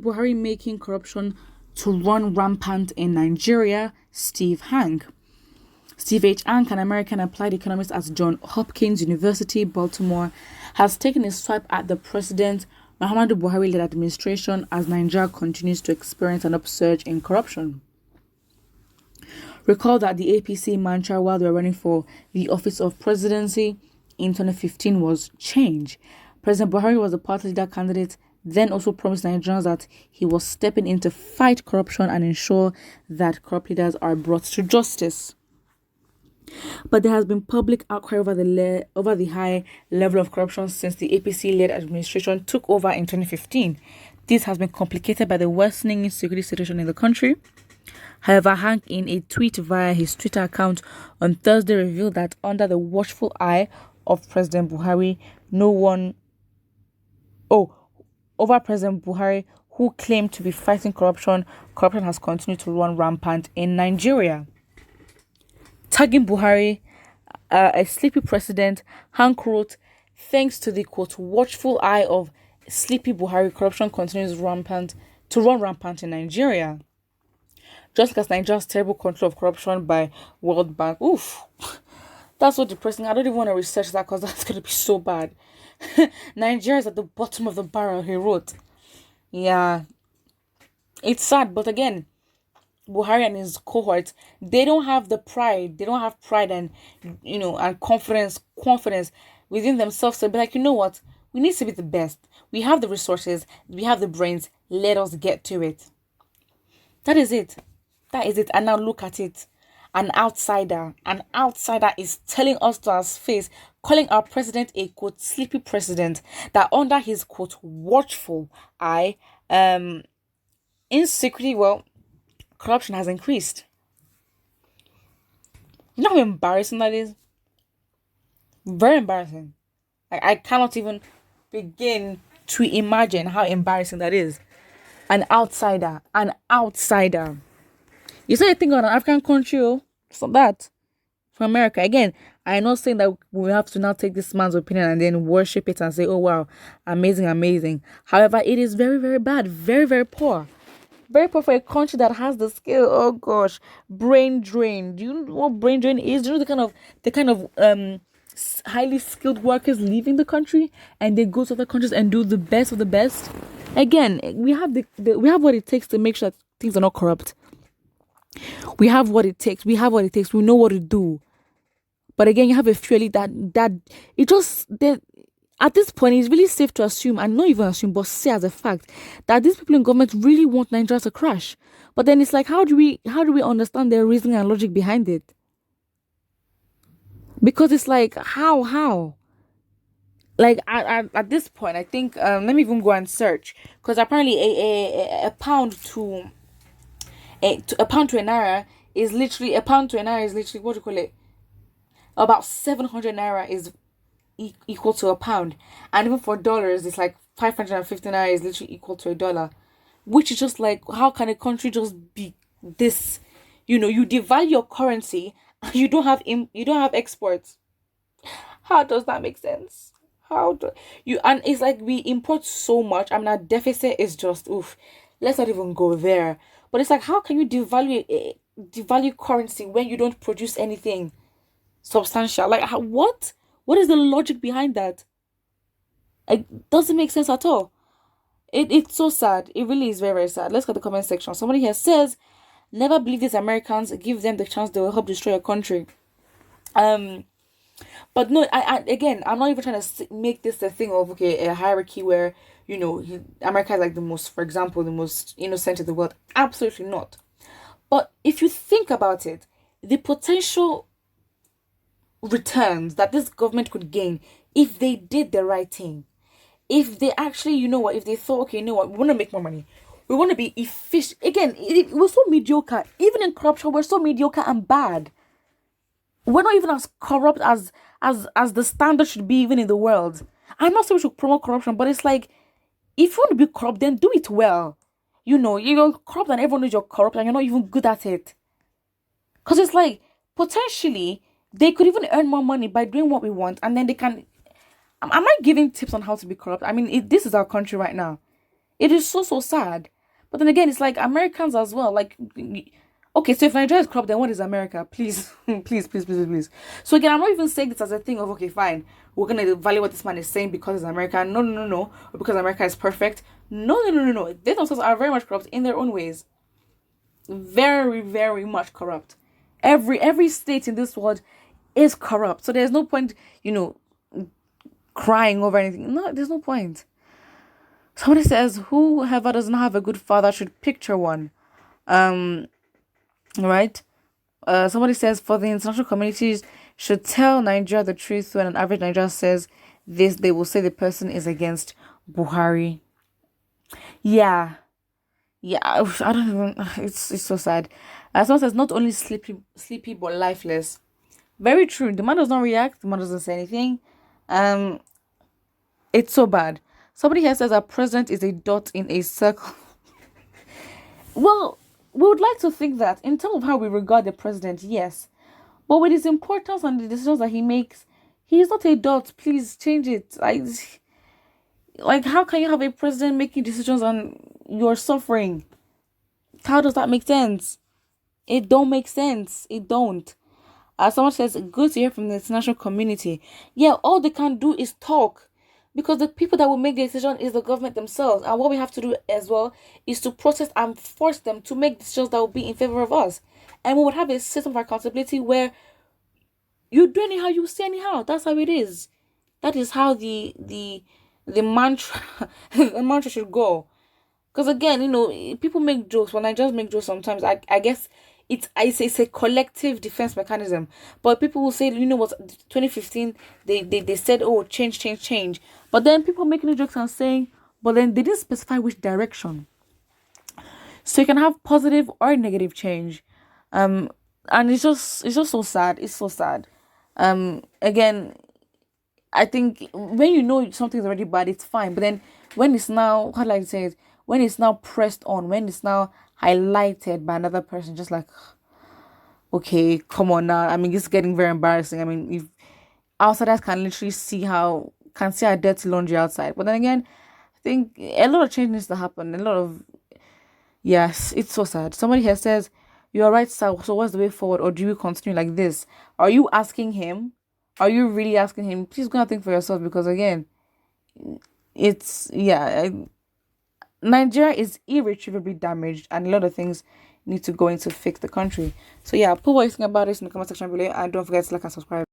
Buhari making corruption to run rampant in Nigeria? Steve H. Hank, an American applied economist at Johns Hopkins University, Baltimore, has taken a swipe at the President Muhammadu Buhari-led administration as Nigeria continues to experience an upsurge in corruption. Recall that the APC mantra while they were running for the office of presidency in 2015 was change. President Buhari was the party leader candidate, then also promised Nigerians that he was stepping in to fight corruption and ensure that corrupt leaders are brought to justice. But there has been public outcry over the high level of corruption since the APC-led administration took over in 2015. This has been complicated by the worsening security situation in the country. However, Hank, in a tweet via his Twitter account on Thursday, revealed that under the watchful eye of President Buhari, over President Buhari, who claimed to be fighting corruption has continued to run rampant in Nigeria. Tagging Buhari, a sleepy president, Hank wrote, thanks to the, quote, watchful eye of sleepy Buhari, corruption continues to run rampant in Nigeria. Just like as Nigeria's terrible control of corruption by World Bank. Oof, that's so depressing. I don't even want to research that because that's going to be so bad. Nigeria is at the bottom of the barrel, he wrote. Yeah, it's sad, but again, Buhari and his cohort, they don't have the pride. They don't have pride and, and confidence within themselves to be like, you know what? We need to be the best. We have the resources. We have the brains. Let us get to it. That is it. And now look at it. An outsider is telling us to our face, calling our president a, quote, sleepy president, that under his, quote, watchful eye, insecurity, corruption has increased. You know how embarrassing that is? Very embarrassing. I cannot even begin to imagine how embarrassing that is. An outsider. You say you think of an African country, it's not that. From America. Again, I'm not saying that we have to now take this man's opinion and then worship it and say, oh wow, amazing. However, it is very, very bad. Very, very poor. Very poor for a country that has the skill. Oh gosh, brain drain. Do you know what brain drain is? Do you know the kind of highly skilled workers leaving the country and they go to other countries and do the best of the best? Again, we have we have what it takes to make sure that things are not corrupt. We have what it takes. We know what to do. But again, you have a feeling that it just at this point, it's really safe to assume, and not even assume, but say as a fact, that these people in government really want Nigeria to crash. But then it's like, how do we understand their reasoning and logic behind it? Because it's like, how? Like at this point, I think let me even go and search, because apparently a pound to a naira is literally what do you call it? About 700 naira is equal to a pound, and even for dollars it's like 550 naira is literally equal to $1, which is just like, how can a country just be this? You devalue your currency and you don't have exports. How does that make sense? And it's like we import so much. I mean, our deficit is just oof. Let's not even go there. But it's like, how can you devalue currency when you don't produce anything substantial? Like, what? What is the logic behind that? It doesn't make sense at all. It's so sad. It really is very, very sad. Let's go to the comment section. Somebody here says, never believe these Americans. Give them the chance, they will help destroy your country. But no, again, I'm not even trying to make this a thing of, okay, a hierarchy where, America is like the most innocent in the world. Absolutely not. But if you think about it, the potential returns that this government could gain if they did the right thing, if they actually, if they thought, okay, we want to make more money, we want to be efficient. Again, we're so mediocre. Even in corruption, we're so mediocre and bad. We're not even as corrupt as the standard should be even in the world. I'm not saying we should promote corruption, but it's like, if you want to be corrupt, then do it well. You're corrupt and everyone knows you're corrupt and you're not even good at it. Because it's like, potentially, they could even earn more money by doing what we want, and then they can... Am I giving tips on how to be corrupt? I mean, this is our country right now. It is so, so sad. But then again, it's like Americans as well. Like, okay, so if Nigeria is corrupt, then what is America? Please, please, please, please, please. So again, I'm not even saying this as a thing of, okay, fine, we're gonna value what this man is saying because it's America. No, no, no, no. Or because America is perfect. No, no, no, no, no. They themselves are very much corrupt in their own ways. Very, very much corrupt. Every state in this world is corrupt. So there's no point, crying over anything. No, there's no point. Somebody says, whoever does not have a good father should picture one. Right? Somebody says, for the international communities should tell Nigeria the truth. When an average Nigerian says this, they will say the person is against Buhari. Yeah. Yeah, I don't even. It's so sad. Someone says not only sleepy but lifeless. Very true. The man does not react. The man doesn't say anything. It's so bad. Somebody here says our president is a dot in a circle. Well, we would like to think that in terms of how we regard the president, yes, but with his importance and the decisions that he makes, he is not a dot. Please change it. Like, how can you have a president making decisions and you're suffering? How does that make sense? It don't make sense. It don't. Someone says, good to hear from the international community. Yeah, all they can do is talk. Because the people that will make the decision is the government themselves. And what we have to do as well is to protest and force them to make decisions that will be in favor of us. And we would have a system of accountability where you do anyhow, you say anyhow. That's how it is. That is how the mantra the mantra should go. Because again, people make jokes. When I just make jokes sometimes, I guess it's a collective defense mechanism. But people will say, what, 2015, they said, oh, change. But then people making jokes and saying, but then they didn't specify which direction. So you can have positive or negative change. And it's just so sad. It's so sad. Again, I think when something's already bad, it's fine. But then when it's now, how do I say it? When it's now pressed on, when it's now highlighted by another person, just like, okay, come on now. I mean, it's getting very embarrassing. I mean, if outsiders can literally see our dirty laundry outside. But then again, I think a lot of change needs to happen. Yes, it's so sad. Somebody here says, you are right, sir. So what's the way forward? Or do you continue like this? Are you asking him? Are you really asking him? Please go and think for yourself, because again, Nigeria is irretrievably damaged, and a lot of things need to go in to fix the country. So yeah, put what you think about this in the comment section below, and don't forget to like and subscribe.